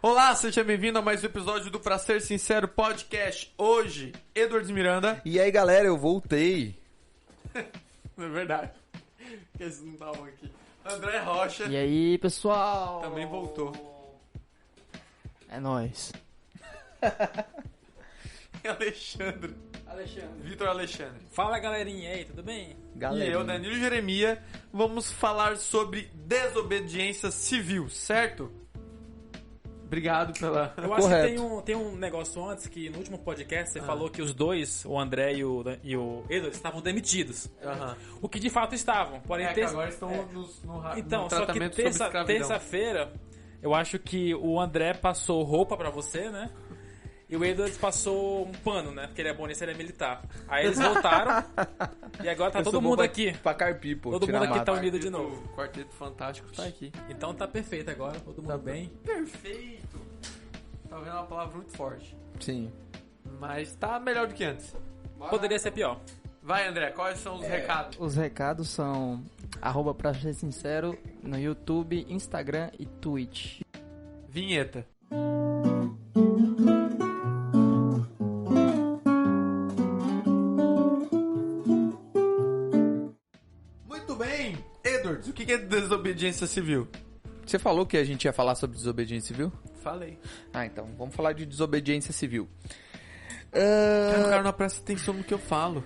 Olá, seja bem-vindo a mais um episódio do Pra Ser Sincero Podcast. Hoje, Edward Miranda. E aí, galera, eu voltei. É verdade. Eles não estavam aqui. André Rocha. E aí, pessoal? Também voltou. É nóis. E Alexandre. Vitor Alexandre. Fala, galerinha, e aí, tudo bem? E eu, Danilo Jeremia, vamos falar sobre desobediência civil, certo? Obrigado pela... Eu acho Correto. que tem um negócio antes que no último podcast você falou que os dois, o André e o Edward, estavam demitidos. Aham. O que de fato estavam. Porém, Que agora estão Então, no só que tratamento sobre escravidão. terça-feira, eu acho que o André passou roupa pra você, né? E o Edward passou um pano, né? Porque ele é bom nisso, ele é militar. Aí eles voltaram e agora tá Eu todo sou bom mundo pra- aqui. Pra carpir, pô. Todo tirar mundo aqui mato. tá unido de novo. O Quarteto Fantástico tá aqui. Então tá perfeito agora, todo mundo bem. Perfeito. Tá vendo uma palavra muito forte. Sim. Mas tá melhor do que antes. Poderia ser pior. Vai, André, quais são os recados? Os recados são @pra ser sincero no YouTube, Instagram e Twitch. Vinheta. Muito bem. Edwards, o que é desobediência civil? Você falou que a gente ia falar sobre desobediência civil? Falei. Ah, então, vamos falar de desobediência civil. O cara não presta atenção no que eu falo.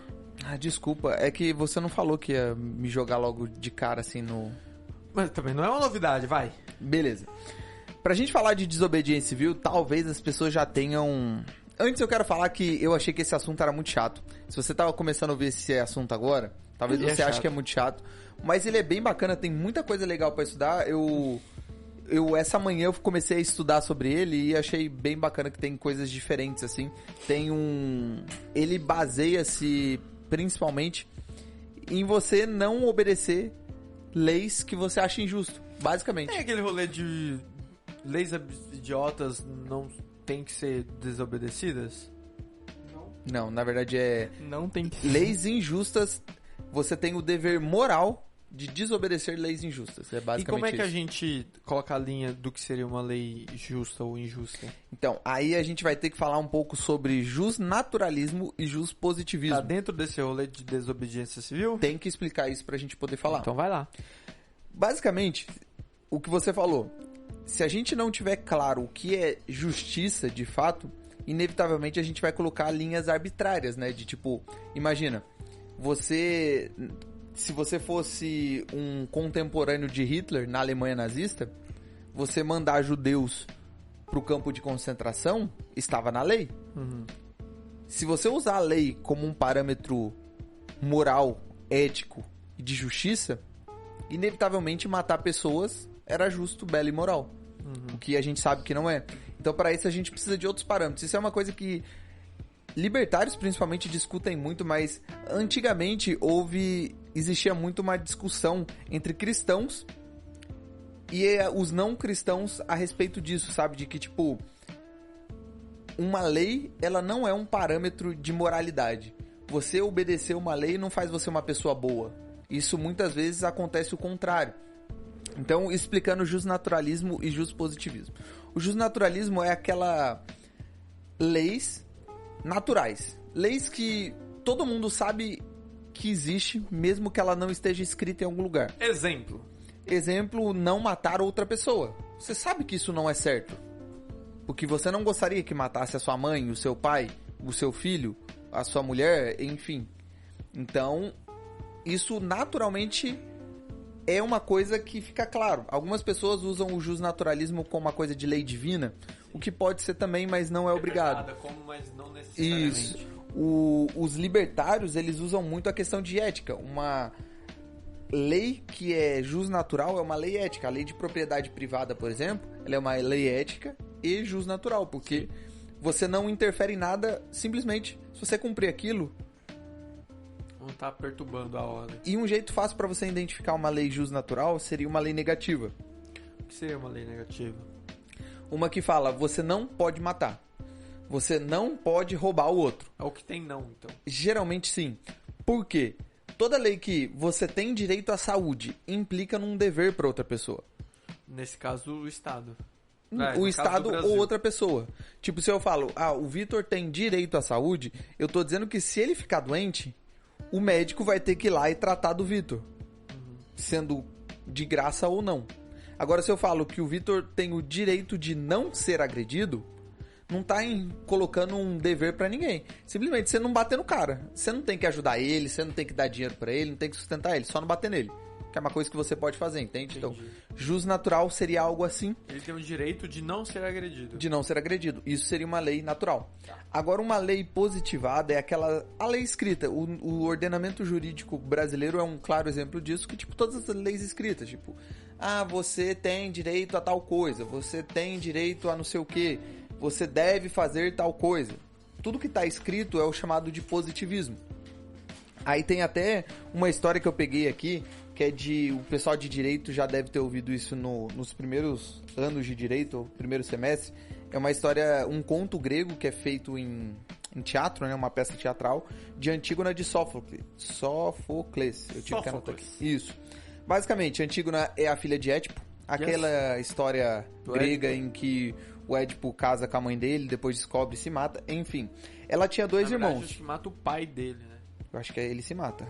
Desculpa, é que você não falou que ia me jogar logo de cara assim no... Mas também não é uma novidade, vai. Beleza. Pra gente falar de desobediência civil, talvez as pessoas já tenham... Antes eu quero falar que eu achei que esse assunto era muito chato. Se você tava começando a ouvir esse assunto agora, talvez Ele é você ache chato. que é muito chato. Mas ele é bem bacana, tem muita coisa legal pra estudar. Essa manhã eu comecei a estudar sobre ele e achei bem bacana que tem coisas diferentes, assim. Ele baseia-se principalmente em você não obedecer leis que você acha injusto, basicamente. Tem aquele rolê de leis idiotas não tem que ser desobedecidas? Não, na verdade é Não tem que... leis injustas, você tem o dever moral de desobedecer leis injustas. É E basicamente como é que a isso. gente coloca a linha do que seria uma lei justa ou injusta? Então, aí a gente vai ter que falar um pouco sobre justnaturalismo e justpositivismo. Tá dentro desse rolê de desobediência civil? Tem que explicar isso pra gente poder falar. Então vai lá. Basicamente, o que você falou, se a gente não tiver claro o que é justiça de fato, inevitavelmente a gente vai colocar linhas arbitrárias, né? De tipo, imagina, se você fosse um contemporâneo de Hitler na Alemanha nazista, você mandar judeus pro campo de concentração, estava na lei. Se você usar a lei como um parâmetro moral, ético e de justiça, inevitavelmente matar pessoas era justo, belo e moral. O que a gente sabe que não é. Então, para isso, a gente precisa de outros parâmetros. Isso é uma coisa que libertários, principalmente, discutem muito, mas antigamente existia muito uma discussão entre cristãos e os não cristãos a respeito disso, sabe? De que, tipo, uma lei, ela não é um parâmetro de moralidade. Você obedecer uma lei não faz você uma pessoa boa. Isso muitas vezes acontece o contrário. Então, explicando justnaturalismo e justpositivismo. O justnaturalismo é aquela leis naturais. Leis que todo mundo sabe que existe, mesmo que ela não esteja escrita em algum lugar. Exemplo. Exemplo, não matar outra pessoa. Você sabe que isso não é certo. Porque você não gostaria que matasse a sua mãe, o seu pai, o seu filho, a sua mulher, enfim. Então, isso naturalmente é uma coisa que fica claro. Algumas pessoas usam o justnaturalismo como uma coisa de lei divina, o que pode ser também, mas não é obrigado. Como, mas não necessariamente. Isso. Os libertários, eles usam muito a questão de ética. Uma lei que é justnatural é uma lei ética. A lei de propriedade privada, por exemplo, ela é uma lei ética e justnatural, porque você não interfere em nada, simplesmente, se você cumprir aquilo. Não tá perturbando a ordem. E um jeito fácil para você identificar uma lei justnatural seria uma lei negativa. O que seria uma lei negativa? Uma que fala, você não pode matar. Você não pode roubar o outro. É o que tem não, então. Geralmente sim. Por quê? Toda lei que você tem direito à saúde implica num dever para outra pessoa. Nesse caso, o Estado. no o caso Estado do Brasil. ou outra pessoa. Tipo, se eu falo, o Vitor tem direito à saúde, eu tô dizendo que se ele ficar doente, o médico vai ter que ir lá e tratar do Vitor. Sendo de graça ou não. Agora, se eu falo que o Vitor tem o direito de não ser agredido, não tá colocando um dever pra ninguém. Simplesmente você não bater no cara. Você não tem que ajudar ele, você não tem que dar dinheiro pra ele, não tem que sustentar ele, só não bater nele. Que é uma coisa que você pode fazer, entende? Então, jus natural seria algo assim. Ele tem o direito de não ser agredido. De não ser agredido. Isso seria uma lei natural. Agora, uma lei positivada é a lei escrita. O ordenamento jurídico brasileiro é um claro exemplo disso, que, tipo, todas as leis escritas, tipo, você tem direito a tal coisa, você tem direito a não sei o quê, você deve fazer tal coisa. Tudo que está escrito é o chamado de positivismo. Aí tem até uma história que eu peguei aqui, que é o pessoal de direito já deve ter ouvido isso nos primeiros anos de direito, ou primeiro semestre. É uma história, um conto grego que é feito em teatro, né, uma peça teatral, de Antígona de Sófocles. Eu tive que anotar aqui. Isso. Basicamente, Antígona é a filha de Édipo, aquela história grega em que o Édipo casa com a mãe dele, depois descobre e se mata, enfim. Ela tinha dois irmãos. Acho que mata o pai dele, né? Eu acho que ele se mata.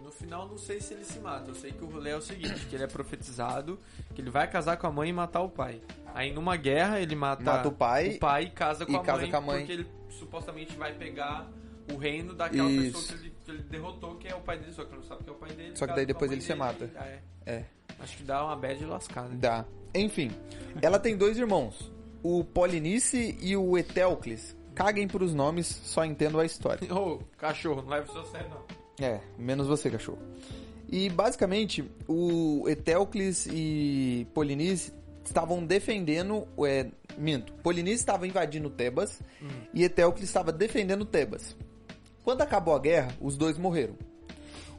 No final, não sei se ele se mata. Eu sei que o rolê é o seguinte, que ele é profetizado, que ele vai casar com a mãe e matar o pai. Aí, numa guerra, ele mata o pai e casa com a mãe, porque ele supostamente vai pegar o reino daquela pessoa que ele derrotou, que é o pai dele, só que não sabe que é o pai dele. Só que daí depois ele se mata. Acho que dá uma bad lascada. Dá. Enfim, ela tem dois irmãos, o Polinice e o Etéocles. Caguem pros nomes, só entendo a história. Cachorro, não leva isso a sério, não. Menos você, cachorro. E, basicamente, o Etéocles e Polinice estavam defendendo... Polinice estava invadindo Tebas e Etéocles estava defendendo Tebas. Quando acabou a guerra, os dois morreram.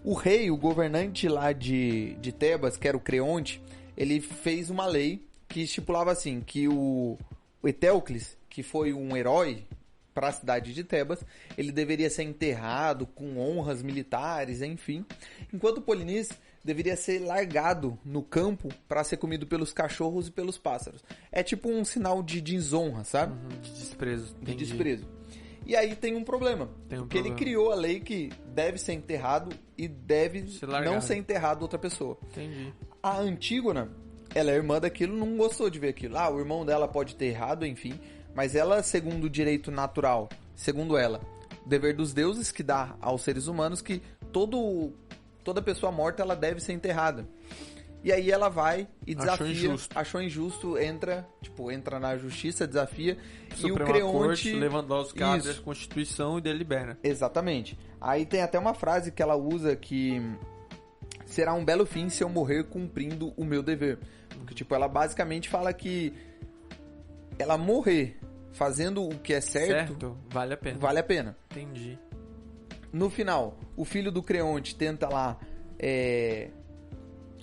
O rei, o governante lá de Tebas, que era o Creonte, ele fez uma lei que estipulava assim, que o Etéocles, que foi um herói para a cidade de Tebas, ele deveria ser enterrado com honras militares, enfim, enquanto Polinice deveria ser largado no campo para ser comido pelos cachorros e pelos pássaros. É tipo um sinal de desonra, sabe? De desprezo. De desprezo. E aí tem um problema, porque ele criou a lei que deve ser enterrado e deve não ser enterrado outra pessoa. Entendi. A Antígona, ela é irmã daquilo, não gostou de ver aquilo. O irmão dela pode ter errado, enfim, mas ela, segundo o direito natural, segundo ela, o dever dos deuses que dá aos seres humanos que toda pessoa morta ela deve ser enterrada. E aí ela vai e desafia, achou injusto, entra na justiça, desafia, Suprema e o Creonte... Corte, Lewandowski abre a Constituição e delibera. Exatamente. Aí tem até uma frase que ela usa que... Será um belo fim se eu morrer cumprindo o meu dever. Porque, ela basicamente fala que ela morrer fazendo o que é certo vale a pena. Vale a pena. Entendi. No final, o filho do Creonte tenta lá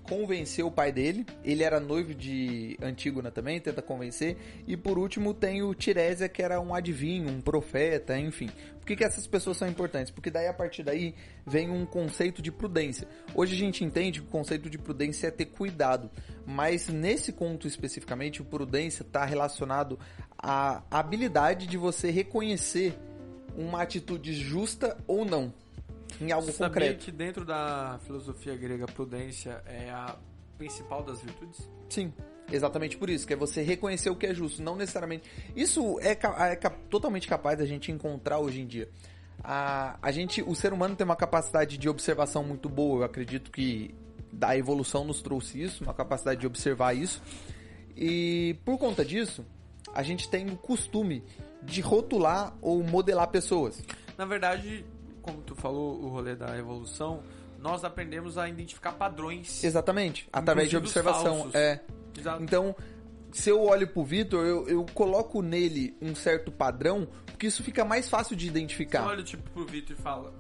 convencer o pai dele. Ele era noivo de Antígona também, tenta convencer. E por último tem o Tirésia, que era um adivinho, um profeta, enfim. Por que essas pessoas são importantes? Porque daí, a partir daí, vem um conceito de prudência. Hoje a gente entende que o conceito de prudência é ter cuidado. Mas nesse conto especificamente, o prudência está relacionado à habilidade de você reconhecer uma atitude justa ou não em algo concreto. Sabia que dentro da filosofia grega a prudência é a principal das virtudes? Sim, exatamente por isso, que é você reconhecer o que é justo, não necessariamente... Isso é totalmente capaz da gente encontrar hoje em dia. O ser humano tem uma capacidade de observação muito boa, eu acredito que a evolução nos trouxe isso, uma capacidade de observar isso, e por conta disso, a gente tem o costume de rotular ou modelar pessoas. Na verdade, como tu falou, o rolê da evolução, nós aprendemos a identificar padrões. Exatamente, através de observação. Exato. Então, se eu olho pro Vitor, eu coloco nele um certo padrão, porque isso fica mais fácil de identificar. Você olha pro Vitor e fala,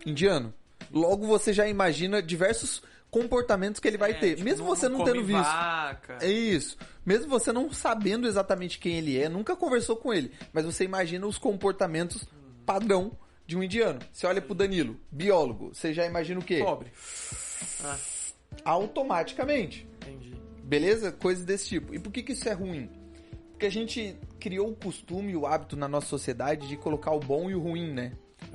indiano. Logo você já imagina diversos comportamentos que ele vai ter. Mesmo você não tendo visto. Vaca. É isso. Mesmo você não sabendo exatamente quem ele é, nunca conversou com ele, mas você imagina os comportamentos padrão de um indiano. Você olha pro Danilo, biólogo, você já imagina o quê? Pobre. Automaticamente. Entendi. Beleza? Coisas desse tipo. E por que isso é ruim? Porque a gente criou o costume, o hábito na nossa sociedade de colocar o bom e o ruim, né?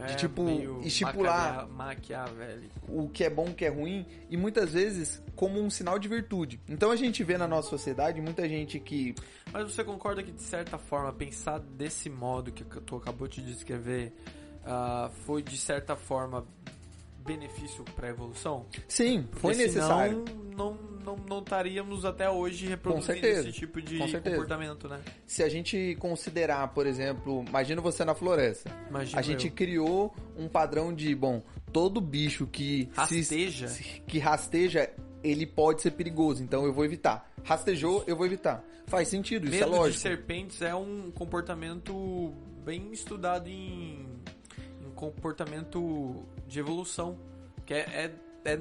De tipo, meio estipular maquiavélico. o que é bom, o que é ruim, e muitas vezes como um sinal de virtude. Então a gente vê na nossa sociedade muita gente que... Mas você concorda que, de certa forma, pensar desse modo que tu acabou de descrever foi, de certa forma, benefício para a evolução? Sim, foi Porque necessário. senão não estaríamos até hoje reproduzindo certeza, esse tipo de com certeza. comportamento, né? Se a gente considerar, por exemplo, imagina você na floresta. Imagina A gente eu. criou um padrão de, bom, todo bicho que Rasteja? que rasteja, ele pode ser perigoso, então eu vou evitar. Rastejou, eu vou evitar. Faz sentido, isso é Medo de lógico. serpentes é um comportamento bem estudado em comportamento de evolução. Que é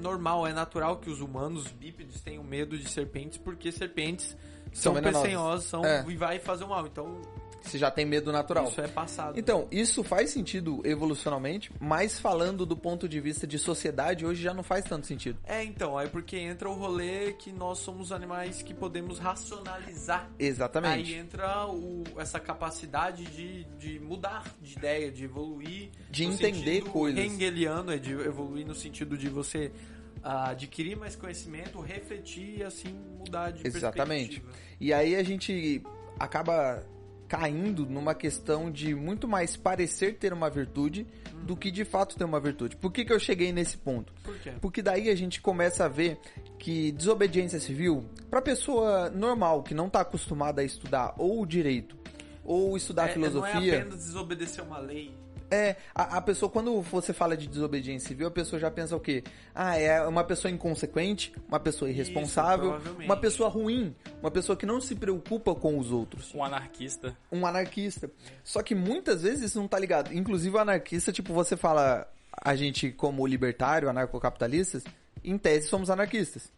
normal, é natural que os humanos bípedes tenham medo de serpentes, porque serpentes são venenosas. peçonhosas e vai fazer o mal. Então, Você já tem medo natural. isso é passado. Então, isso faz sentido evolucionalmente, mas falando do ponto de vista de sociedade, hoje já não faz tanto sentido. Então, aí porque entra o rolê que nós somos animais que podemos racionalizar. Exatamente. Aí entra essa capacidade de mudar de ideia, de evoluir. De no entender sentido coisas. hegeliano, de evoluir no sentido de você adquirir mais conhecimento, refletir e assim mudar de Exatamente. perspectiva. E aí a gente acaba caindo numa questão de muito mais parecer ter uma virtude do que de fato ter uma virtude. Por que eu cheguei nesse ponto? Por quê? Porque daí a gente começa a ver que desobediência civil, pra pessoa normal, que não tá acostumada a estudar ou o direito, ou estudar Não é filosofia... apenas desobedecer uma lei. A pessoa, quando você fala de desobediência civil, a pessoa já pensa o quê? É uma pessoa inconsequente, uma pessoa irresponsável, provavelmente. uma pessoa ruim, uma pessoa que não se preocupa com os outros. Um anarquista. Um anarquista. Só que muitas vezes isso não tá ligado. Inclusive o anarquista, tipo, você fala, a gente como libertário, anarcocapitalistas, em tese somos anarquistas.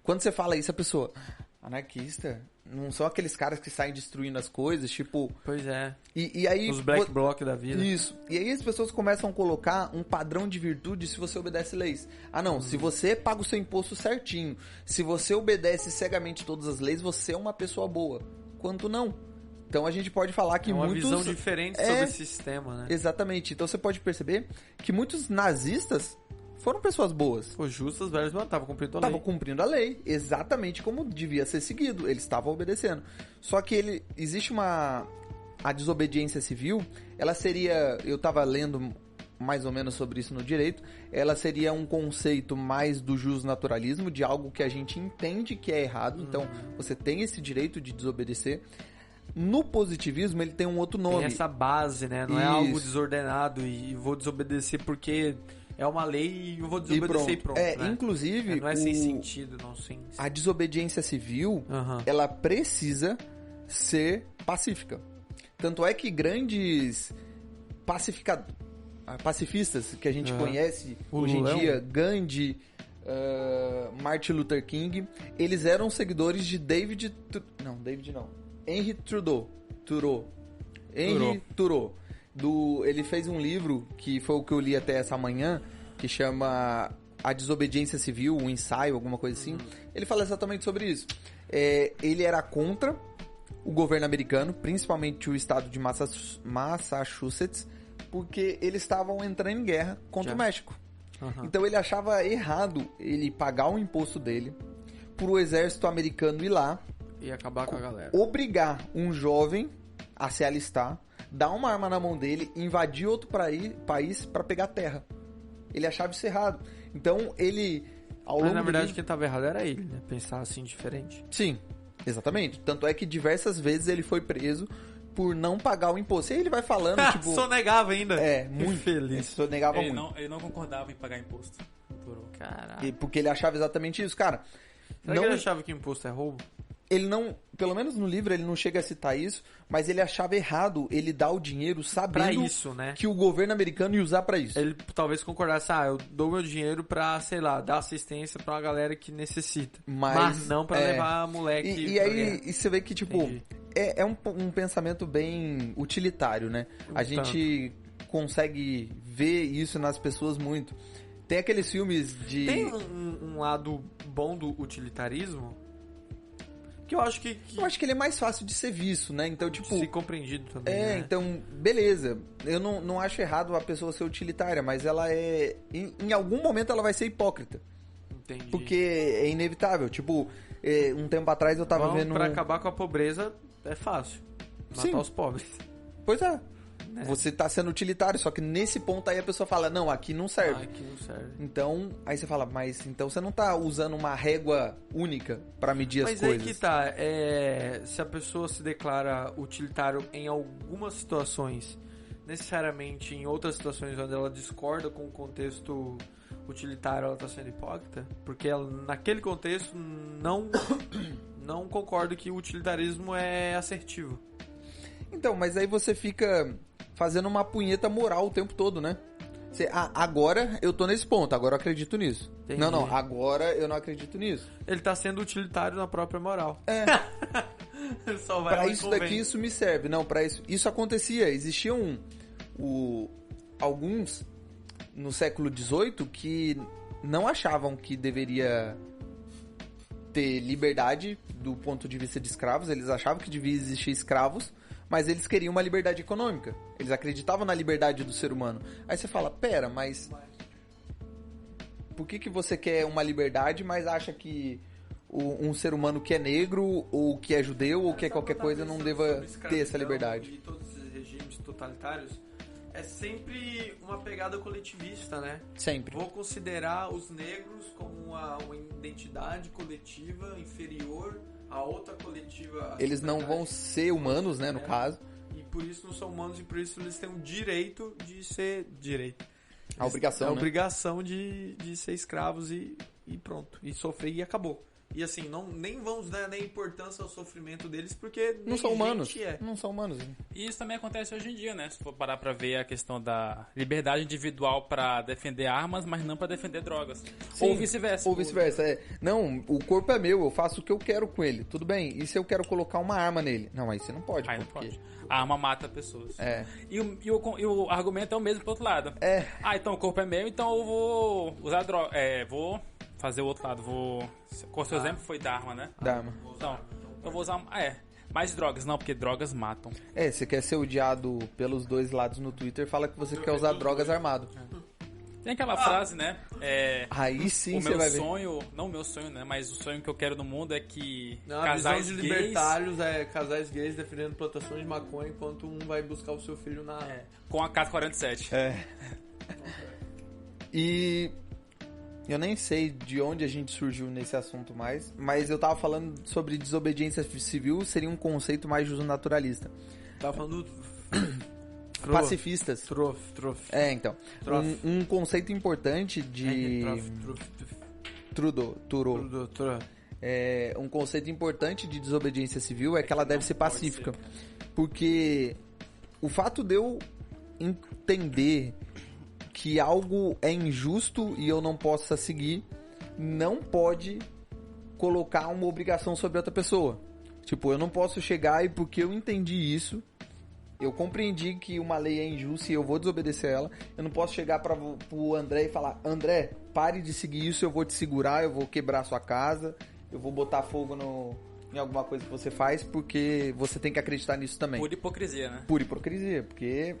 Quando você fala isso, a pessoa, anarquista? Não são aqueles caras que saem destruindo as coisas, tipo... Pois é. E aí... Os black bloc da vida. Isso. E aí as pessoas começam a colocar um padrão de virtude se você obedece leis. Não, se você paga o seu imposto certinho, se você obedece cegamente todas as leis, você é uma pessoa boa. Quanto não. Então a gente pode falar que É uma muitos... visão diferente sobre esse sistema, né? Exatamente. Então você pode perceber que muitos nazistas foram pessoas boas. Os justos velhos não estavam cumprindo a Estavam lei. cumprindo a lei, exatamente como devia ser seguido. Eles estavam obedecendo. Só que existe a desobediência civil, ela seria... Eu estava lendo mais ou menos sobre isso no direito. Ela seria um conceito mais do justnaturalismo, de algo que a gente entende que é errado. Então, você tem esse direito de desobedecer. No positivismo, ele tem um outro nome. Tem essa base, né? Não é Isso. algo desordenado e vou desobedecer porque é uma lei e eu vou desobedecer e pronto, né? Inclusive... Não é sem sentido, não sem... A desobediência civil, Aham. ela precisa ser pacífica. Tanto é que grandes pacifistas que a gente conhece O hoje Lulão. em dia, Gandhi, Martin Luther King, eles eram seguidores de Henry Thoreau. Ele fez um livro, que foi o que eu li até essa manhã, que chama A Desobediência Civil, um ensaio, alguma coisa assim. Ele fala exatamente sobre isso. Ele era contra o governo americano, principalmente o estado de Massachusetts, porque eles estavam entrando em guerra contra o México. Aham. Então ele achava errado ele pagar o imposto dele pro exército americano ir lá, E acabar com a galera. obrigar um jovem a se alistar, dar uma arma na mão dele, invadir outro país para pegar terra. Ele achava isso errado. Então ele, ao Mas longo na do verdade livro- quem tava errado era ele, né? Pensar assim diferente. Sim, exatamente. Tanto é que diversas vezes ele foi preso por não pagar o imposto. E aí ele vai falando, tipo... Sonegava ainda. muito feliz. Isso negava Ele muito. não concordava em pagar imposto. Thoreau. Caralho. Porque ele achava exatamente isso, cara. Será não, que ele achava que imposto é roubo? ele não, pelo menos no livro ele não chega a citar isso, mas ele achava errado ele dar o dinheiro Pra sabendo isso, né? que o governo americano ia usar pra isso. Ele talvez concordasse, eu dou meu dinheiro pra, sei lá, dar assistência pra uma galera que necessita. Mas não pra levar moleque E pra aí guerra. e você vê que, tipo, Entendi. é um pensamento bem utilitário, né? A gente consegue ver isso nas pessoas muito. Tem aqueles filmes de... Tem um lado bom do utilitarismo? Que eu acho que Eu acho que ele é mais fácil de ser visto, né? Então, tipo... ser compreendido também, né? então, beleza. Eu não acho errado a pessoa ser utilitária, mas ela é... Em algum momento ela vai ser hipócrita. Entendi. Porque é inevitável. Tipo, um tempo atrás eu tava vendo... Pra acabar com a pobreza é fácil. Matar Sim. os pobres. Pois é. Né? Você tá sendo utilitário, só que nesse ponto aí a pessoa fala, não, aqui não serve. Aqui não serve. Então, aí você fala, mas então você não tá usando uma régua única pra medir as Mas coisas. aí que tá, se a pessoa se declara utilitário em algumas situações, necessariamente em outras situações onde ela discorda com o contexto utilitário, ela tá sendo hipócrita? Porque ela, naquele contexto, não concordo que o utilitarismo é assertivo. Então, mas aí você fica fazendo uma punheta moral o tempo todo, né? Agora eu tô nesse ponto, agora eu acredito nisso. Entendi. Não, agora eu não acredito nisso. Ele tá sendo utilitário na própria moral. Ele só vai Pra lá e isso convém. daqui isso me serve. Não, pra isso acontecia. Existiam alguns no século XVIII que não achavam que deveria ter liberdade do ponto de vista de escravos. Eles achavam que devia existir escravos, mas eles queriam uma liberdade econômica. Eles acreditavam na liberdade do ser humano. Aí você fala, pera, mas por que você quer uma liberdade, mas acha que um ser humano que é negro, ou que é judeu, ou que é qualquer coisa, não deva ter essa liberdade? E todos esses regimes totalitários é sempre uma pegada coletivista, né? Sempre. Vou considerar os negros como uma identidade coletiva inferior a outra coletiva. Eles não vão ser humanos, né, no caso. E por isso não são humanos e por isso eles têm o direito de ser... A obrigação, a né? obrigação de ser escravos e pronto. E sofrer e acabou. E assim, nem vamos dar nem importância ao sofrimento deles, porque Não são humanos. gente é. Não são humanos. E isso também acontece hoje em dia, né? Se for parar pra ver a questão da liberdade individual pra defender armas, mas não pra defender drogas. Sim, Ou vice-versa. Ou vice-versa. Não, o corpo é meu, eu faço o que eu quero com ele. Tudo bem. E se eu quero colocar uma arma nele? Não, aí você não pode. Aí não porque... pode. A arma mata pessoas. É. E o argumento é o mesmo pro outro lado. É. Então o corpo é meu, então eu vou usar droga. Vou fazer o outro lado. Qual o seu exemplo foi da arma, né? Da arma. Então, eu vou usar... mais drogas. Não, porque drogas matam. Você quer ser odiado pelos dois lados no Twitter, fala que você quer usar drogas armado. Tem aquela frase, né? Aí sim o você meu vai ver. sonho... Não o meu sonho, né? Mas o sonho que eu quero no mundo é que Não, a casais visão de gays... libertários é casais gays defendendo plantações de maconha enquanto um vai buscar o seu filho na... Com a K-47. E eu nem sei de onde a gente surgiu nesse assunto mais, mas eu tava falando sobre desobediência civil, seria um conceito mais naturalista. Tá falando... Pacifistas. Trof. Então. Um conceito importante de... Trudeau. Um conceito importante de desobediência civil é que ela deve ser pacífica. Porque o fato de eu entender que algo é injusto e eu não possa seguir, não pode colocar uma obrigação sobre outra pessoa. Tipo, eu não posso chegar e porque eu entendi isso, eu compreendi que uma lei é injusta e eu vou desobedecer ela, eu não posso chegar pro André e falar, André, pare de seguir isso, eu vou te segurar, eu vou quebrar sua casa, eu vou botar fogo em alguma coisa que você faz, porque você tem que acreditar nisso também. Pura hipocrisia, né? Pura hipocrisia, porque...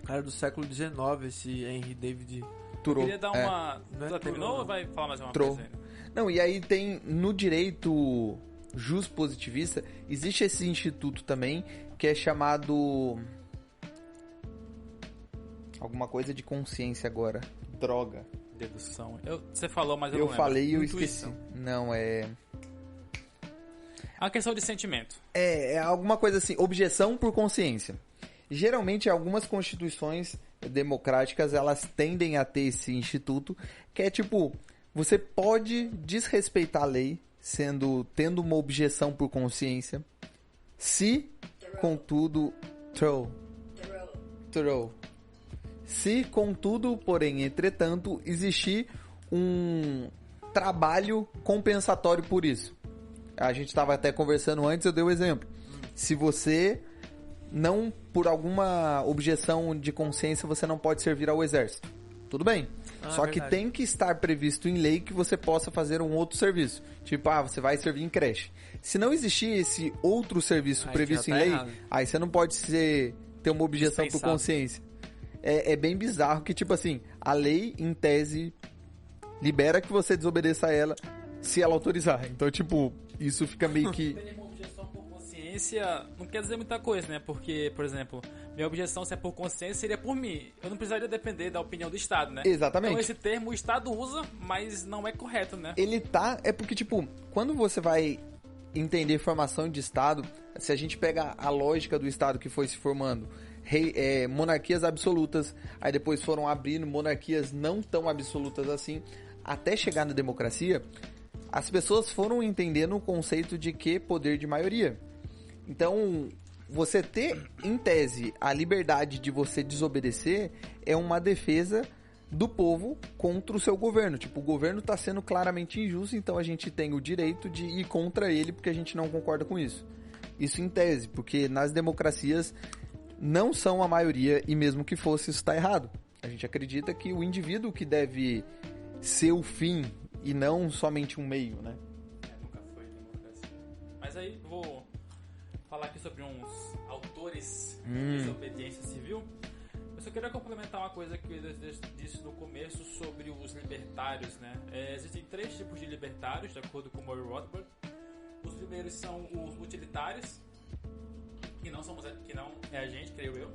Cara do século XIX, esse Henry David Thoreau. Queria dar uma... Não é Já terminou Thoreau, ou vai falar mais uma Thoreau. coisa ainda? Não, e aí tem, no direito positivista, existe esse instituto também, que é chamado... alguma coisa de consciência agora. Droga. Dedução. Você falou, mas eu Eu não lembro. falei e eu Intuição. esqueci. Não, é A questão de sentimento. alguma coisa assim, objeção por consciência. Geralmente, algumas constituições democráticas, elas tendem a ter esse instituto, que é tipo, você pode desrespeitar a lei, tendo uma objeção por consciência, se, contudo, se, contudo, porém, entretanto, existir um trabalho compensatório por isso. A gente estava até conversando antes, eu dei o exemplo. Se você não, por alguma objeção de consciência, você não pode servir ao exército. tudo bem. Só que verdade. tem que estar previsto em lei que você possa fazer um outro serviço. Tipo, você vai servir em creche. Se não existir esse outro serviço Aí previsto já em tá lei, errado. aí você não pode ter uma objeção por Dispensado. consciência. É bem bizarro que, tipo assim, a lei, em tese, libera que você desobedeça a ela se ela autorizar. Então, tipo, isso fica meio que... Tem uma objeção por consciência não quer dizer muita coisa, né? Porque, por exemplo, minha objeção se é por consciência seria por mim. Eu não precisaria depender da opinião do Estado, né? Exatamente. Então esse termo o Estado usa, mas não é correto, né? Ele tá... É porque, tipo, quando você vai entender formação de Estado, se a gente pega a lógica do Estado que foi se formando, monarquias absolutas, aí depois foram abrindo monarquias não tão absolutas assim, até chegar na democracia, as pessoas foram entendendo o conceito de que poder de maioria. Então, você ter, em tese, a liberdade de você desobedecer é uma defesa do povo contra o seu governo. Tipo, o governo está sendo claramente injusto, então a gente tem o direito de ir contra ele porque a gente não concorda com isso. Isso em tese, porque nas democracias não são a maioria e mesmo que fosse, isso está errado. A gente acredita que o indivíduo que deve ser o fim e não somente um meio, né? Nunca foi democracia. Mas aí vou falar aqui sobre uns autores de desobediência civil. Eu só queria complementar uma coisa que eu disse no começo sobre os libertários, né? Existem 3 tipos de libertários, de acordo com Murray Rothbard. Os primeiros são os utilitários, que não é a gente, creio eu.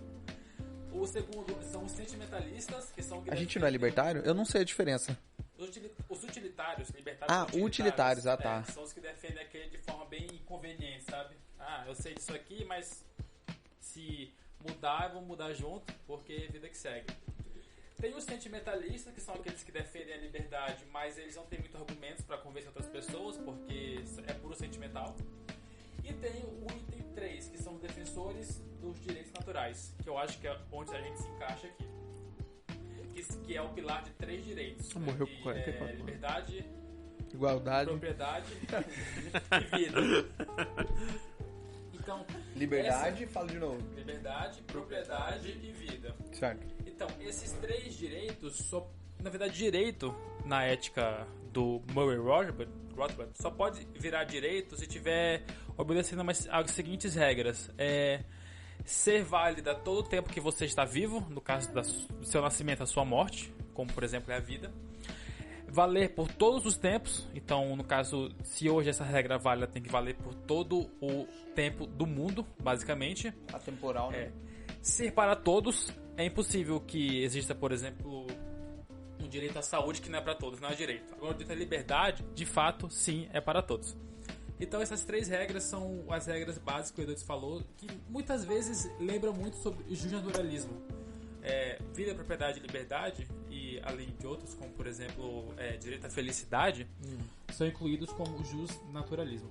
O segundo são os sentimentalistas, que são... A gente não é libertário? Eu não sei a diferença. Os utilitários, libertários utilitários, tá. são os que defendem aquele de forma bem inconveniente, sabe? Eu sei disso aqui, mas se mudar, eu vou mudar junto, porque é vida que segue. Tem os sentimentalistas, que são aqueles que defendem a liberdade, mas eles não têm muitos argumentos para convencer outras pessoas, porque é puro sentimental. E tem o item 3, que são os defensores dos direitos naturais, que eu acho que é onde a gente se encaixa aqui. Que é o pilar de 3 direitos. Morreu Que com 44 é liberdade, Igualdade. propriedade e vida. Então, Liberdade, fala de novo. liberdade, propriedade e vida. Certo. Então, esses 3 direitos, na verdade, direito na ética do Murray Rothbard só pode virar direito se tiver obedecendo as seguintes regras. Ser válida todo o tempo que você está vivo, no caso do seu nascimento, a sua morte, como por exemplo é a vida. Valer por todos os tempos, então no caso, se hoje essa regra vale, ela tem que valer por todo o tempo do mundo, basicamente. Atemporal, né? Ser para todos, é impossível que exista, por exemplo, um direito à saúde que não é para todos, não é direito. Agora, o direito à liberdade, de fato, sim, é para todos. Então essas 3 regras são as regras básicas que o Eduardo falou, que muitas vezes lembram muito sobre justnaturalismo. Vida, propriedade e liberdade, e além de outros, como por exemplo direito à felicidade, são incluídos como justnaturalismo.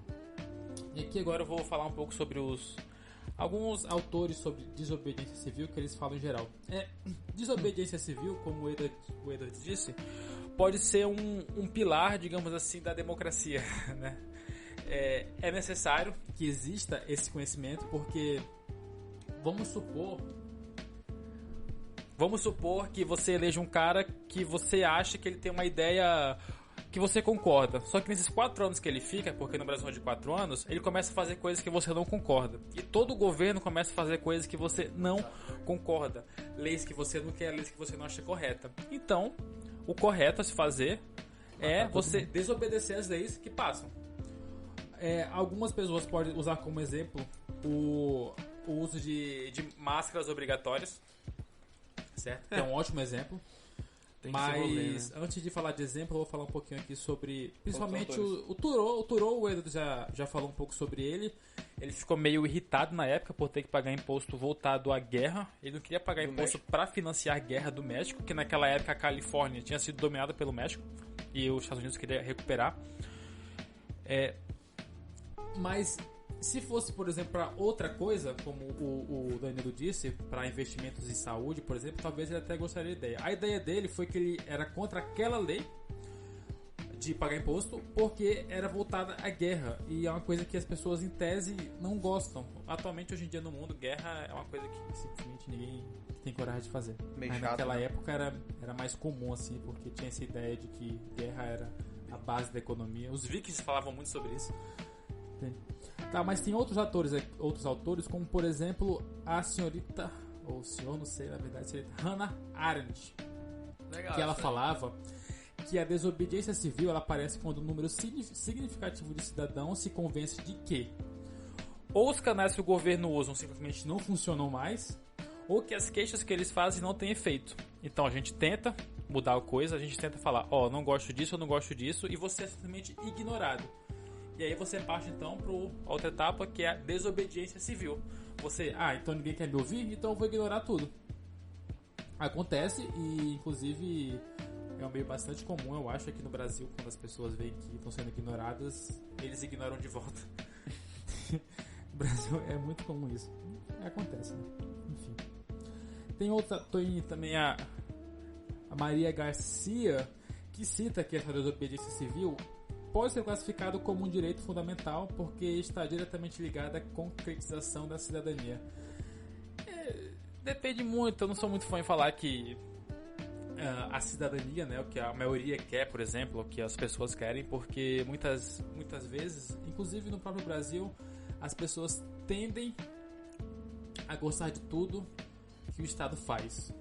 E aqui agora eu vou falar um pouco sobre alguns autores sobre desobediência civil que eles falam em geral. Desobediência civil, como o Edward disse, pode ser um pilar, digamos assim, da democracia, né? É necessário que exista esse conhecimento, porque vamos supor que você eleja um cara que você acha que ele tem uma ideia que você concorda. Só que nesses 4 anos que ele fica, porque no Brasil é de 4 anos, ele começa a fazer coisas que você não concorda. E todo governo começa a fazer coisas que você não concorda. Leis que você não quer, leis que você não acha correta. Então, o correto a se fazer é você desobedecer as leis que passam. Algumas pessoas podem usar como exemplo o uso de máscaras obrigatórias, certo? É um ótimo exemplo. Tem que ser rolê, né? Antes de falar de exemplo, eu vou falar um pouquinho aqui sobre, principalmente o Thoreau. O Thoreau, o Edward já falou um pouco sobre ele. Ele ficou meio irritado na época por ter que pagar imposto voltado à guerra. Ele não queria pagar imposto para financiar a guerra do México, que naquela época a Califórnia tinha sido dominada pelo México e os Estados Unidos queriam recuperar. Mas se fosse, por exemplo, para outra coisa, como o Danilo disse, para investimentos em saúde, por exemplo, talvez ele até gostaria da ideia. A ideia dele foi que ele era contra aquela lei de pagar imposto porque era voltada à guerra. E é uma coisa que as pessoas, em tese, não gostam. Atualmente, hoje em dia, no mundo, guerra é uma coisa que simplesmente ninguém tem coragem de fazer. Meio Mas chato, naquela né? época era mais comum, assim, porque tinha essa ideia de que guerra era a base da economia. Os vikings falavam muito sobre isso. Entende? Tá, mas tem outros autores, como, por exemplo, a senhorita, ou o senhor, não sei, na verdade, a senhorita Hannah Arendt. Legal, Que ela isso aí. falava que a desobediência civil ela aparece quando um número significativo de cidadãos se convence de que ou os canais que o governo usa simplesmente não funcionam mais, ou que as queixas que eles fazem não têm efeito. Então a gente tenta mudar a coisa, a gente tenta falar, não gosto disso, eu não gosto disso, e você é simplesmente ignorado. E aí você parte então para outra etapa, que é a desobediência civil. Você, então ninguém quer me ouvir, então eu vou ignorar tudo. Acontece, e inclusive é um meio bastante comum, eu acho, aqui no Brasil, quando as pessoas veem que estão sendo ignoradas, eles ignoram de volta. No Brasil é muito comum isso. Acontece, né? Enfim. Tem também a Maria Garcia, que cita que essa desobediência civil pode ser classificado como um direito fundamental porque está diretamente ligada à concretização da cidadania. Depende muito, eu não sou muito fã em falar que a cidadania, né, o que a maioria quer, por exemplo, o que as pessoas querem, porque muitas vezes, inclusive no próprio Brasil, as pessoas tendem a gostar de tudo que o Estado faz,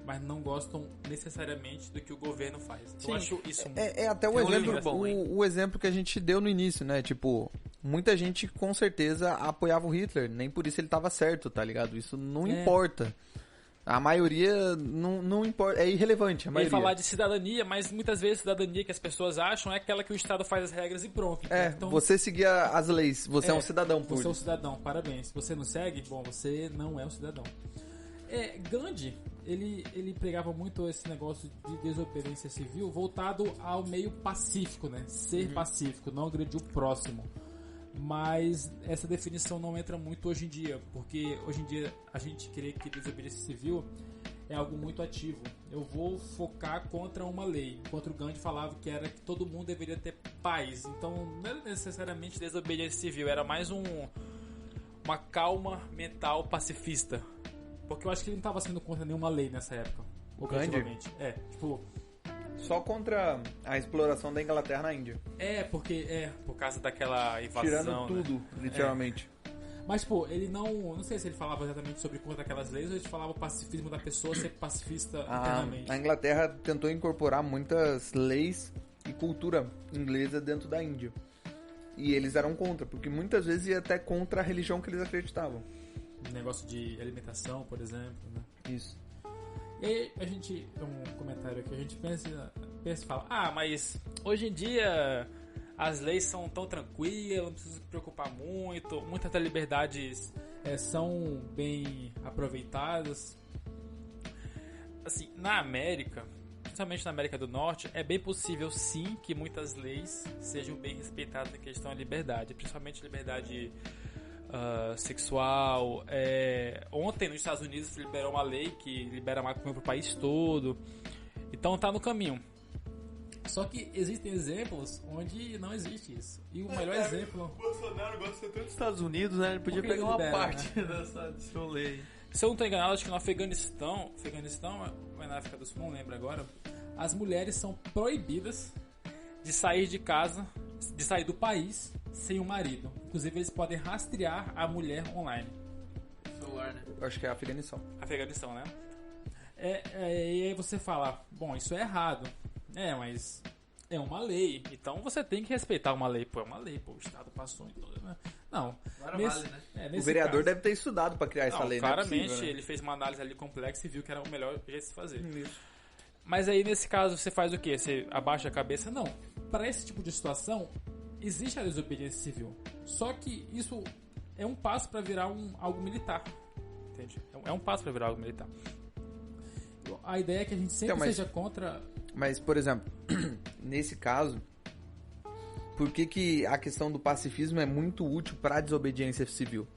mas não gostam necessariamente do que o governo faz. Sim, eu acho isso é até o Tem um exemplo, livro bom, hein? o exemplo que a gente deu no início, né? Tipo, muita gente com certeza apoiava o Hitler, nem por isso ele tava certo, tá ligado? Isso não importa. A maioria não importa, é irrelevante a E maioria. falar de cidadania, mas muitas vezes a cidadania que as pessoas acham é aquela que o Estado faz as regras e pronto. Então, você seguir as leis, você é um cidadão Você é um puro. cidadão, parabéns. Se você não segue, bom, você não é um cidadão. Gandhi, ele pregava muito esse negócio de desobediência civil voltado ao meio pacífico, né? Ser pacífico, não agredir o próximo. Mas essa definição não entra muito hoje em dia, porque hoje em dia a gente crê que desobediência civil é algo muito ativo. Eu vou focar contra uma lei, enquanto o Gandhi falava que era que todo mundo deveria ter paz. Então não era necessariamente desobediência civil, era mais uma calma mental pacifista. Porque eu acho que ele não estava sendo contra nenhuma lei nessa época. Objetivamente. Só contra a exploração da Inglaterra na Índia. Por causa daquela invasão. Tirando tudo, literalmente. Mas, ele não sei se ele falava exatamente sobre contra aquelas leis ou ele falava o pacifismo da pessoa ser pacifista internamente. A Inglaterra tentou incorporar muitas leis e cultura inglesa dentro da Índia. E eles eram contra, porque muitas vezes ia até contra a religião que eles acreditavam. Negócio de alimentação, por exemplo, né? Isso. E aí a gente, um comentário aqui, a gente pensa e fala, mas hoje em dia as leis são tão tranquilas, não precisa se preocupar muito, muitas das liberdades são bem aproveitadas. Assim, na América, principalmente na América do Norte, é bem possível sim que muitas leis sejam bem respeitadas em questão à liberdade, principalmente liberdade sexual. Ontem nos Estados Unidos se liberou uma lei que libera maconha pro país todo, então tá no caminho. Só que existem exemplos onde não existe isso. E o melhor exemplo... O Bolsonaro gosta tanto dos Estados Unidos, né? Ele podia Porque pegar ele libera, uma parte dessa lei. Se eu não tô enganado, acho que no Afeganistão ou na África do Sul, não lembro agora, as mulheres são proibidas de sair de casa, de sair do país sem o marido. Inclusive, eles podem rastrear a mulher online. Celular, né? Eu acho que é Afeganistão. Afeganistão, né? E aí você fala, bom, isso é errado. Mas é uma lei. Então você tem que respeitar uma lei. É uma lei, o Estado passou em tudo, né? Não. Agora vale, né? O vereador deve ter estudado pra criar essa lei, claramente, não é possível, né? ele fez uma análise ali complexa e viu que era o melhor jeito de se fazer. Mas aí, nesse caso, você faz o quê? Você abaixa a cabeça? Não. Para esse tipo de situação, existe a desobediência civil. Só que isso é um passo para virar algo militar. Entende? É um passo para virar algo militar. A ideia é que a gente sempre seja contra... Mas, por exemplo, nesse caso, por que a questão do pacifismo é muito útil para a desobediência civil?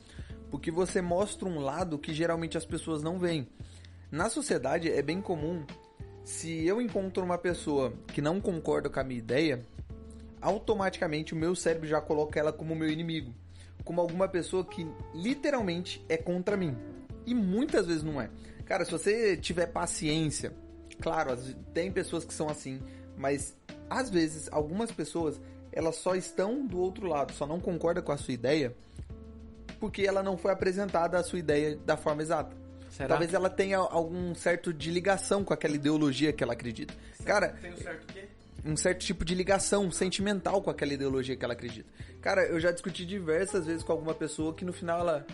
Porque você mostra um lado que geralmente as pessoas não veem. Na sociedade é bem comum Se eu encontro uma pessoa que não concorda com a minha ideia, automaticamente o meu cérebro já coloca ela como meu inimigo. Como alguma pessoa que literalmente é contra mim. E muitas vezes não é. Cara, se você tiver paciência, claro, tem pessoas que são assim, mas às vezes algumas pessoas, elas só estão do outro lado, só não concordam com a sua ideia porque ela não foi apresentada a sua ideia da forma exata. Será? Talvez ela tenha algum certo de ligação com aquela ideologia que ela acredita. Cara, Tem um certo quê? um certo tipo de ligação sentimental com aquela ideologia que ela acredita. Cara, eu já discuti diversas vezes com alguma pessoa que no final ela...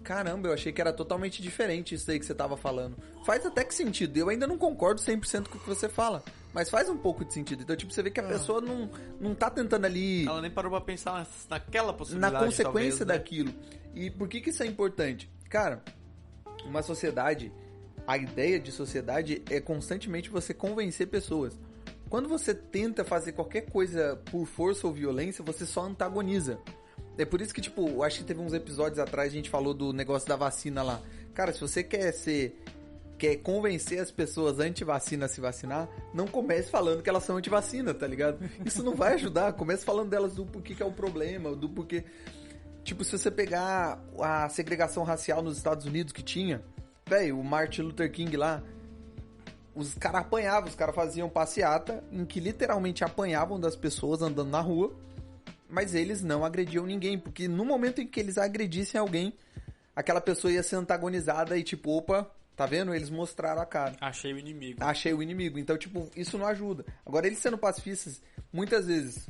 Caramba, eu achei que era totalmente diferente isso aí que você tava falando. Faz até que sentido. Eu ainda não concordo 100% com o que você fala, mas faz um pouco de sentido. Então, tipo, você vê que a pessoa não tá tentando ali... Ela nem parou pra pensar naquela possibilidade, na consequência talvez, né? daquilo. E por que isso é importante? Cara, uma sociedade, a ideia de sociedade é constantemente você convencer pessoas. Quando você tenta fazer qualquer coisa por força ou violência, você só antagoniza. É por isso que, tipo, eu acho que teve uns episódios atrás a gente falou do negócio da vacina lá. Cara, se você quer convencer as pessoas anti-vacina a se vacinar, não comece falando que elas são anti-vacina, tá ligado? Isso não vai ajudar. Comece falando delas do porquê que é o problema, do porquê... Tipo, se você pegar a segregação racial nos Estados Unidos que tinha, velho, o Martin Luther King lá, os caras apanhavam, os caras faziam passeata em que literalmente apanhavam das pessoas andando na rua, mas eles não agrediam ninguém, porque no momento em que eles agredissem alguém, aquela pessoa ia ser antagonizada e tipo, opa, tá vendo? Eles mostraram a cara. Achei o inimigo. Achei o inimigo. Então, tipo, isso não ajuda. Agora, eles sendo pacifistas, muitas vezes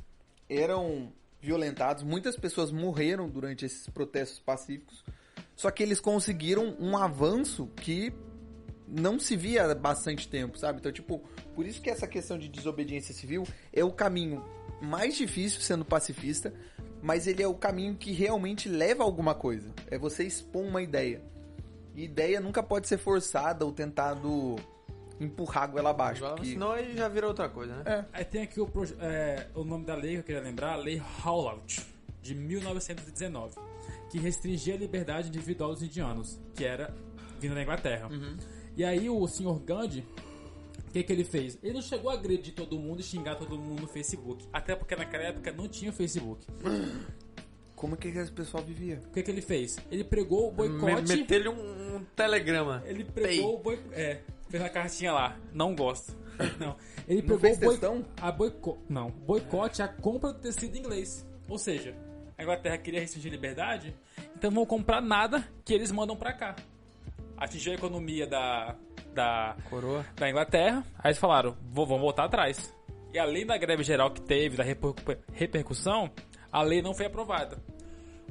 eram violentados, muitas pessoas morreram durante esses protestos pacíficos, só que eles conseguiram um avanço que não se via há bastante tempo, sabe? Então, tipo, por isso que essa questão de desobediência civil é o caminho mais difícil sendo pacifista, mas ele é o caminho que realmente leva a alguma coisa. É você expor uma ideia. E ideia nunca pode ser forçada ou tentado empurrar a goela abaixo. Porque... Senão aí já vira outra coisa, né? Aí tem aqui o nome da lei que eu queria lembrar, a Lei Howlatt, de 1919, que restringia a liberdade individual dos indianos, que era vindo da Inglaterra. E aí o senhor Gandhi, o que ele fez? Ele não chegou a agredir todo mundo e xingar todo mundo no Facebook, até porque naquela época não tinha Facebook. Como é que esse pessoal vivia? O que ele fez? Ele pregou o boicote... Meteu-lhe um telegrama. Ele pregou o boicote... fez uma cartinha lá. Não gosto. Não. Ele Não pegou fez o textão? boicote a compra do tecido inglês. Ou seja, a Inglaterra queria restringir a liberdade, então vão comprar nada que eles mandam pra cá. Atingiu a economia da Coroa. da Inglaterra, aí eles falaram, vamos voltar atrás. E além da greve geral que teve, da repercussão, a lei não foi aprovada.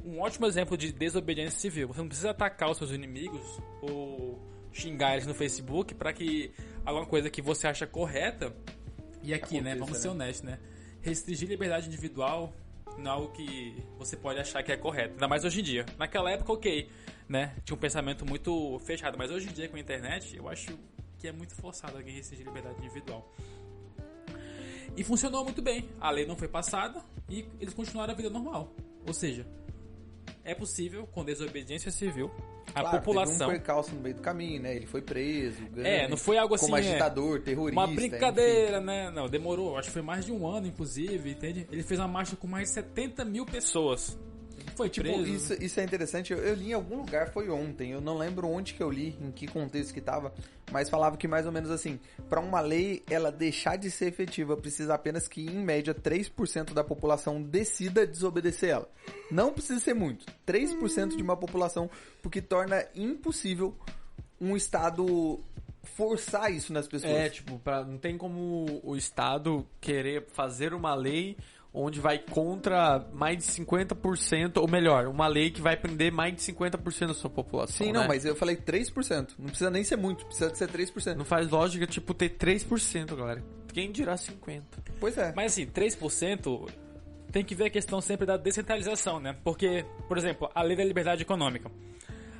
Um ótimo exemplo de desobediência civil. Você não precisa atacar os seus inimigos ou xingar eles no Facebook para que alguma coisa que você acha correta, e aqui, aconteça, né, vamos ser honestos, né, restringir liberdade individual não é algo que você pode achar que é correto, ainda mais hoje em dia. Naquela época, ok, né, tinha um pensamento muito fechado, mas hoje em dia com a internet, eu acho que é muito forçado alguém restringir liberdade individual. E funcionou muito bem. A lei não foi passada e eles continuaram a vida normal. Ou seja, é possível, com desobediência civil, a Claro, população... teve um percalço no meio do caminho, né? Ele foi preso, não foi algo assim... como agitador, terrorista, uma brincadeira, enfim. né? Não, demorou. Acho que foi mais de um ano, inclusive, entende? Ele fez uma marcha com mais de 70 mil pessoas. Foi Tipo, preso. isso é interessante. Eu li em algum lugar, foi ontem. Eu não lembro onde que eu li, em que contexto que tava. Mas falava que mais ou menos assim, para uma lei ela deixar de ser efetiva, precisa apenas que, em média, 3% da população decida desobedecer ela. Não precisa ser muito. 3% de uma população, porque torna impossível um Estado forçar isso nas pessoas. Tipo, não tem como o Estado querer fazer uma lei onde vai contra mais de 50%, ou melhor, uma lei que vai prender mais de 50% da sua população. Sim, né? não, mas eu falei 3%. Não precisa nem ser muito, precisa de ser 3%. Não faz lógica, tipo, ter 3%, galera. Quem dirá 50%? Pois é. Mas assim, 3% tem que ver a questão sempre da descentralização, né? Porque, por exemplo, a lei da liberdade econômica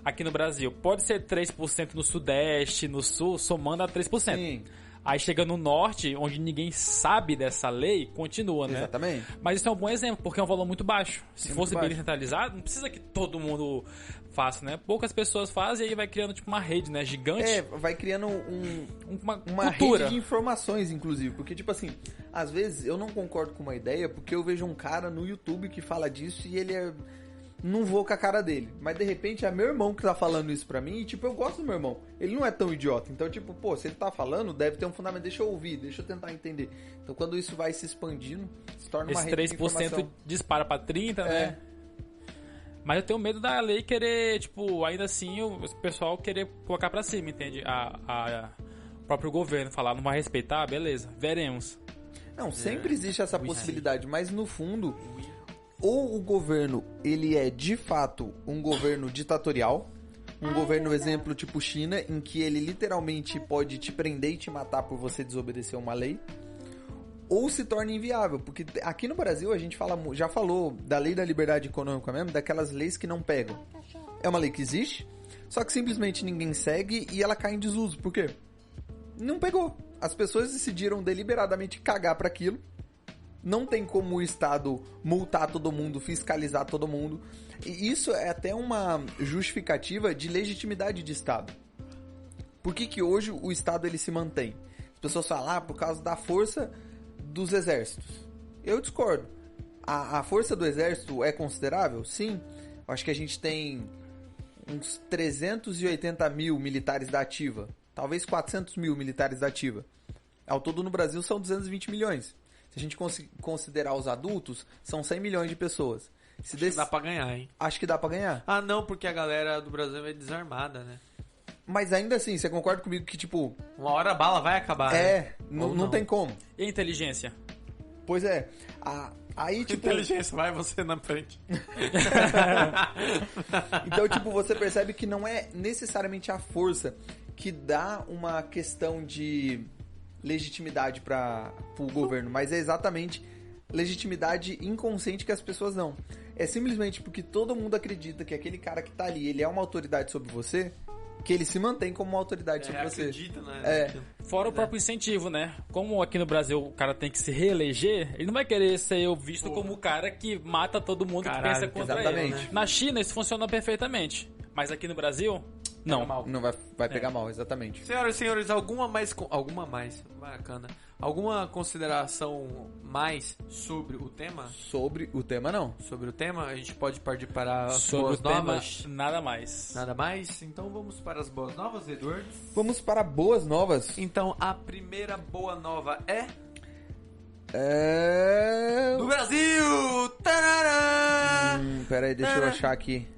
aqui no Brasil pode ser 3% no Sudeste, no Sul, somando a 3%. Sim. Aí chega no norte, onde ninguém sabe dessa lei, continua, né? Exatamente. Mas isso é um bom exemplo, porque é um valor muito baixo. Se Muito fosse bem baixo. centralizado, não precisa que todo mundo faça, né? Poucas pessoas fazem e aí vai criando tipo uma rede, né? Gigante. Vai criando Uma uma cultura. rede de informações, inclusive. Porque, tipo assim, às vezes eu não concordo com uma ideia porque eu vejo um cara no YouTube que fala disso e ele é... Não vou com a cara dele. Mas, de repente, é meu irmão que tá falando isso pra mim e, tipo, eu gosto do meu irmão. Ele não é tão idiota. Então, tipo, pô, se ele tá falando, deve ter um fundamento. Deixa eu ouvir, deixa eu tentar entender. Então, quando isso vai se expandindo, se torna uma Esse rede de 3% informação. dispara pra 30%, né? Mas eu tenho medo da lei querer, tipo, ainda assim o pessoal querer colocar pra cima, entende? O próprio governo falar, não vai respeitar, beleza, veremos. Não, sempre existe essa possibilidade, mas no fundo, ou o governo, ele é de fato um governo ditatorial, um governo, exemplo, tipo China, em que ele literalmente pode te prender e te matar por você desobedecer uma lei, ou se torna inviável, porque aqui no Brasil a gente já falou da lei da liberdade econômica mesmo, daquelas leis que não pegam. É uma lei que existe, só que simplesmente ninguém segue e ela cai em desuso. Por quê? Não pegou. As pessoas decidiram deliberadamente cagar para aquilo. Não tem como o Estado multar todo mundo, fiscalizar todo mundo. E isso é até uma justificativa de legitimidade de Estado. Por que hoje o Estado ele se mantém? As pessoas falam, por causa da força dos exércitos. Eu discordo. A força do exército é considerável? Sim. Eu acho que a gente tem uns 380 mil militares da ativa. Talvez 400 mil militares da ativa. Ao todo no Brasil são 220 milhões. Se a gente considerar os adultos, são 100 milhões de pessoas. Acho que dá pra ganhar, hein? Acho que dá pra ganhar. Ah, não, porque a galera do Brasil é desarmada, né? Mas ainda assim, você concorda comigo que, tipo... Uma hora a bala vai acabar, né? Não tem como. E a inteligência? Pois é. Aí, tipo... Inteligência, vai você na frente. Então, tipo, você percebe que não é necessariamente a força que dá uma questão de legitimidade para o governo, mas é exatamente legitimidade inconsciente que as pessoas dão. É simplesmente porque todo mundo acredita que aquele cara que tá ali, ele é uma autoridade sobre você, que ele se mantém como uma autoridade sobre você. Acredita, né? Fora o próprio incentivo, né? Como aqui no Brasil o cara tem que se reeleger, ele não vai querer ser visto como o cara que mata todo mundo que pensa contra exatamente. ele. Na China isso funciona perfeitamente, mas aqui no Brasil, não. Não vai pegar mal, exatamente. Senhoras e senhores, alguma mais, bacana. Alguma consideração mais sobre o tema? Sobre o tema, não. Sobre o tema, a gente pode partir para as Sobre boas o tema, novas. nada mais. Nada mais? Então vamos para as boas novas, Eduardo. Vamos para boas novas. Então a primeira boa nova é... Do Brasil! Tarará! Pera aí, deixa eu achar aqui.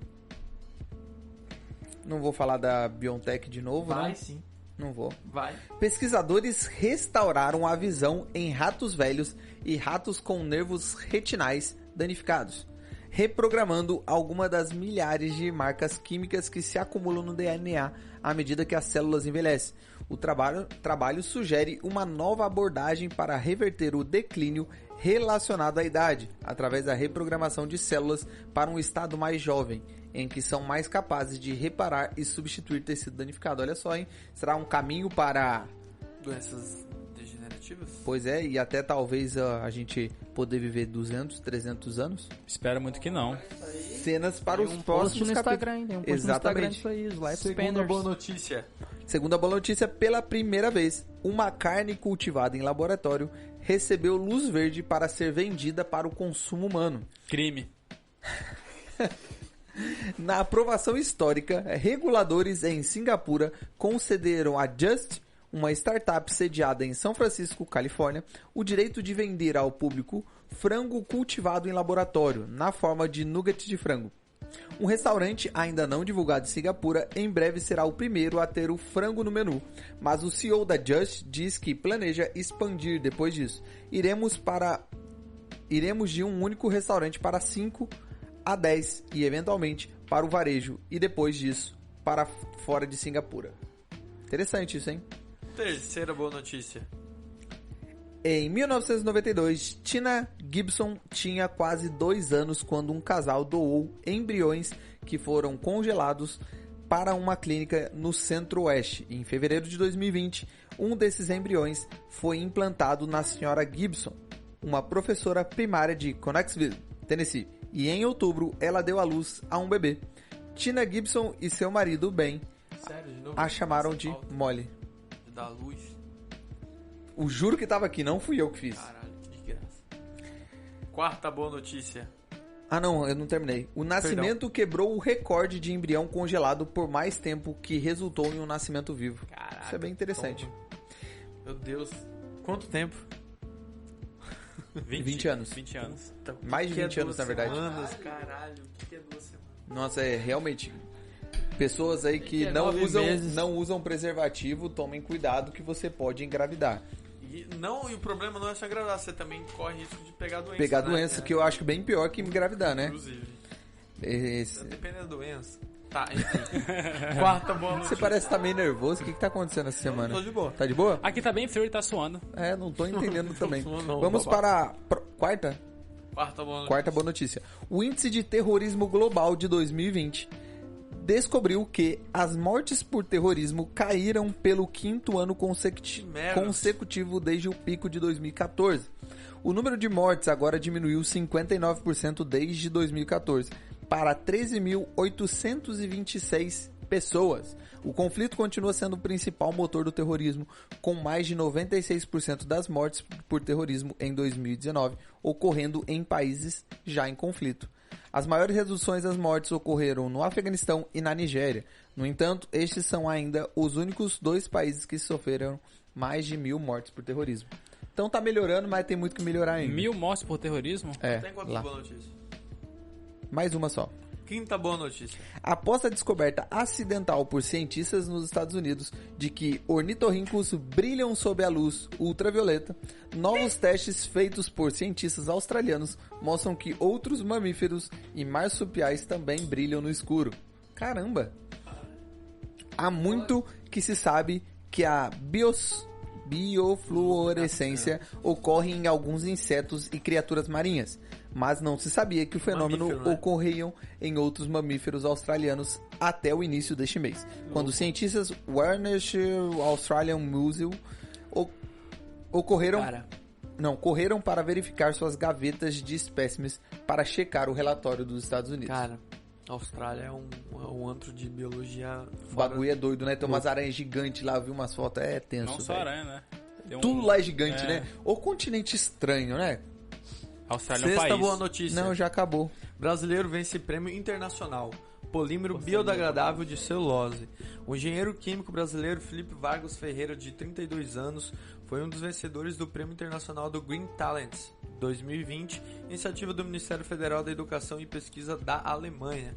Não vou falar da BioNTech de novo, né? Vai sim, Não vou. vai. Pesquisadores restauraram a visão em ratos velhos e ratos com nervos retinais danificados, reprogramando alguma das milhares de marcas químicas que se acumulam no DNA à medida que as células envelhecem. O trabalho sugere uma nova abordagem para reverter o declínio relacionado à idade, através da reprogramação de células para um estado mais jovem, em que são mais capazes de reparar e substituir tecido danificado. Olha só, hein? Será um caminho para... Doenças degenerativas? Pois é, e até talvez a gente poder viver 200, 300 anos. Espero muito que não. Cenas para os Post próximos no capítulos. Instagram, tem um post Exatamente. no Instagram disso aí, os Life Segunda Spanners. boa notícia. Segunda boa notícia, pela primeira vez, uma carne cultivada em laboratório recebeu luz verde para ser vendida para o consumo humano. Crime. Na aprovação histórica, reguladores em Singapura concederam a Just, uma startup sediada em São Francisco, Califórnia, o direito de vender ao público frango cultivado em laboratório, na forma de nugget de frango. Um restaurante ainda não divulgado em Singapura em breve será o primeiro a ter o frango no menu, mas o CEO da Just diz que planeja expandir depois disso. Iremos de um único restaurante para 5 a 10 e eventualmente para o varejo e depois disso para fora de Singapura. Interessante isso, hein? Terceira boa notícia. Em 1992, Tina Gibson tinha quase 2 anos quando um casal doou embriões que foram congelados para uma clínica no Centro-Oeste. Em fevereiro de 2020, um desses embriões foi implantado na senhora Gibson, uma professora primária de Knoxville, Tennessee. E em outubro, ela deu à luz a um bebê. Tina Gibson e seu marido, Ben, Sério, de novo? a chamaram de Falta Molly. de dar luz. O juro que tava aqui, não fui eu que fiz. Caralho, que desgraça. Quarta boa notícia. Ah, não, eu não terminei. O nascimento quebrou o recorde de embrião congelado por mais tempo, que resultou em um nascimento vivo. Caraca. Isso é bem interessante. toma. Meu Deus. Quanto tempo? 20 anos. 20 anos. Mais de Que é 20 anos, na duas verdade. Semanas, caralho. O que é 2 semanas? Nossa, é realmente. Pessoas aí que 39 meses. não usam preservativo, tomem cuidado que você pode engravidar. E o problema não é só engravidar, você também corre risco de pegar doença. Pegar né? doença, que eu acho bem pior que engravidar, né? Inclusive. Esse- Depende da doença. Tá, enfim. Quarta boa notícia. Você parece estar meio nervoso. O que tá acontecendo essa semana? Tô de boa. Tá de boa? Aqui tá bem frio e tá suando. É, não tô entendendo também. Não, Vamos babaca. para a quarta? Quarta boa notícia. O índice de terrorismo global de 2020 descobriu que as mortes por terrorismo caíram pelo 5º ano merda. consecutivo desde o pico de 2014. O número de mortes agora diminuiu 59% desde 2014 para 13.826 pessoas. O conflito continua sendo o principal motor do terrorismo, com mais de 96% das mortes por terrorismo em 2019 ocorrendo em países já em conflito. As maiores reduções das mortes ocorreram no Afeganistão e na Nigéria. No entanto, estes são ainda os únicos 2 países que sofreram mais de 1.000 mortes por terrorismo. Então tá melhorando, mas tem muito que melhorar ainda. 1000 mortes por terrorismo? É, Tem quantas lá. boas notícias? Mais uma só. Quinta boa notícia. Após a descoberta acidental por cientistas nos Estados Unidos de que ornitorrincos brilham sob a luz ultravioleta, novos testes feitos por cientistas australianos mostram que outros mamíferos e marsupiais também brilham no escuro. Caramba! Há muito que se sabe que a biofluorescência ocorre em alguns insetos e criaturas marinhas, mas não se sabia que o fenômeno Mamífero, né? ocorria em outros mamíferos australianos até o início deste mês, quando cientistas Warnish Australian Museum correram para verificar suas gavetas de espécimes para checar o relatório dos Estados Unidos. Cara, a Austrália é um antro de biologia. O bagulho é doido, né? Tem umas aranhas gigantes lá, eu vi umas fotos, é tenso. Não só velho. aranha, né? Tem Tudo lá é gigante, é. né? O continente estranho, né? A Austrália é um Sexta país. boa notícia. Não, já acabou. Brasileiro vence prêmio internacional. Polímero biodegradável de celulose. O engenheiro químico brasileiro Felipe Vargas Ferreira, de 32 anos, foi um dos vencedores do Prêmio Internacional do Green Talents 2020, iniciativa do Ministério Federal da Educação e Pesquisa da Alemanha.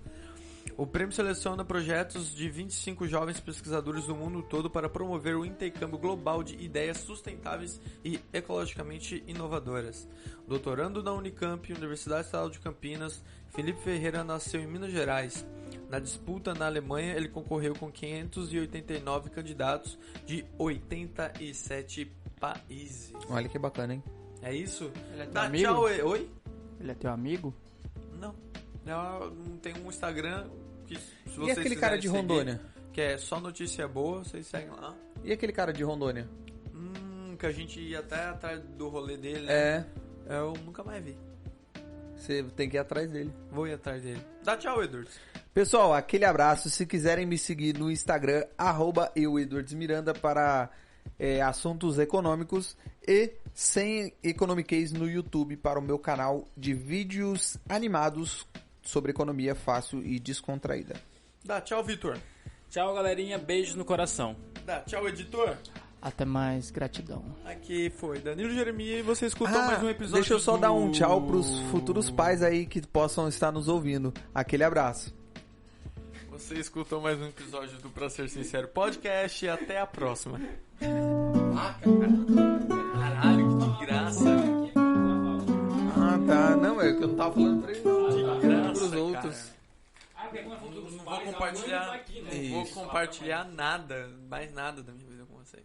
O prêmio seleciona projetos de 25 jovens pesquisadores do mundo todo para promover o intercâmbio global de ideias sustentáveis e ecologicamente inovadoras. Doutorando na Unicamp, Universidade Estadual de Campinas, Felipe Ferreira nasceu em Minas Gerais. Na disputa na Alemanha, ele concorreu com 589 candidatos de 87 países. Olha que bacana, hein? É isso? Ele é teu Dá amigo? tchau, oi? Ele é teu amigo? Não. Não tem um Instagram que, se E vocês aquele cara quiserem de seguir, Rondônia? que é só notícia boa, vocês seguem lá. E aquele cara de Rondônia? Que a gente ia até atrás do rolê dele, né? É, Eu nunca mais vi. você tem que ir atrás dele. Vou ir atrás dele. Dá tchau, Edwards. Pessoal, aquele abraço. Se quiserem me seguir no Instagram, @EdwardsMiranda para assuntos econômicos e sem economiquez no YouTube para o meu canal de vídeos animados sobre economia fácil e descontraída. Dá tchau, Vitor. Tchau, galerinha. Beijos no coração. Dá tchau, editor. Até mais, gratidão. Aqui foi Danilo Jeremias e você escutou mais um episódio. Deixa eu só do... dar um tchau pros futuros pais aí que possam estar nos ouvindo. Aquele abraço. Você escutou mais um episódio do Pra Ser Sincero Podcast e até a próxima. Caralho, que desgraça. Ah, tá. Não, é que eu não tava falando pra eles. Que graça, Pros outros. Não vou compartilhar, não vou compartilhar nada, mais nada da minha vida com você.